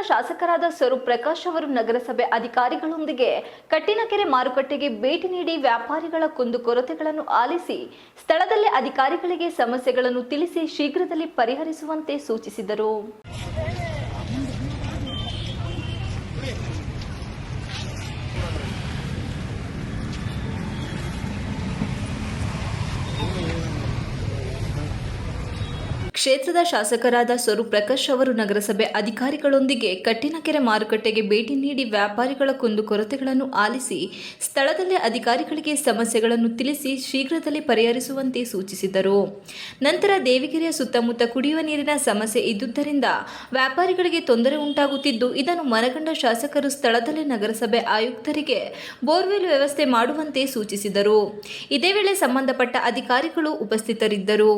ಶಾಸಕರಾದ ಸ್ವರೂಪ್ ಪ್ರಕಾಶ್ ಅವರು ನಗರಸಭೆ ಅಧಿಕಾರಿಗಳೊಂದಿಗೆ ಕಟ್ಟಿನಕೆರೆ ಮಾರುಕಟ್ಟೆಗೆ ಭೇಟಿ ನೀಡಿ ವ್ಯಾಪಾರಿಗಳ ಕುಂದುಕೊರತೆಗಳನ್ನು ಆಲಿಸಿ ಸ್ಥಳದಲ್ಲೇ ಅಧಿಕಾರಿಗಳಿಗೆ ಸಮಸ್ಯೆಗಳನ್ನು ತಿಳಿಸಿ ಶೀಘ್ರದಲ್ಲಿ ಪರಿಹರಿಸುವಂತೆ ಸೂಚಿಸಿದರು. ಕ್ಷೇತ್ರದ ಶಾಸಕರಾದ ಸ್ವರೂಪ್ ಪ್ರಕಾಶ್ ಅವರು ನಗರಸಭೆ ಅಧಿಕಾರಿಗಳೊಂದಿಗೆ ಕಟ್ಟಿನಕೆರೆ ಮಾರುಕಟ್ಟೆಗೆ ಭೇಟಿ ನೀಡಿ ವ್ಯಾಪಾರಿಗಳ ಕುಂದುಕೊರತೆಗಳನ್ನು ಆಲಿಸಿ ಸ್ಥಳದಲ್ಲೇ ಅಧಿಕಾರಿಗಳಿಗೆ ಸಮಸ್ಯೆಗಳನ್ನು ತಿಳಿಸಿ ಶೀಘ್ರದಲ್ಲಿ ಪರಿಹರಿಸುವಂತೆ ಸೂಚಿಸಿದರು. ನಂತರ ದೇವಿಗೆರೆಯ ಸುತ್ತಮುತ್ತ ಕುಡಿಯುವ ನೀರಿನ ಸಮಸ್ಯೆ ಇದ್ದುದರಿಂದ ವ್ಯಾಪಾರಿಗಳಿಗೆ ತೊಂದರೆ ಉಂಟಾಗುತ್ತಿದ್ದು, ಇದನ್ನು ಮನಗಂಡ ಶಾಸಕರು ಸ್ಥಳದಲ್ಲೇ ನಗರಸಭೆ ಆಯುಕ್ತರಿಗೆ ಬೋರ್ವೆಲ್ ವ್ಯವಸ್ಥೆ ಮಾಡುವಂತೆ ಸೂಚಿಸಿದರು. ಇದೇ ವೇಳೆ ಸಂಬಂಧಪಟ್ಟ ಅಧಿಕಾರಿಗಳು ಉಪಸ್ಥಿತರಿದ್ದರು.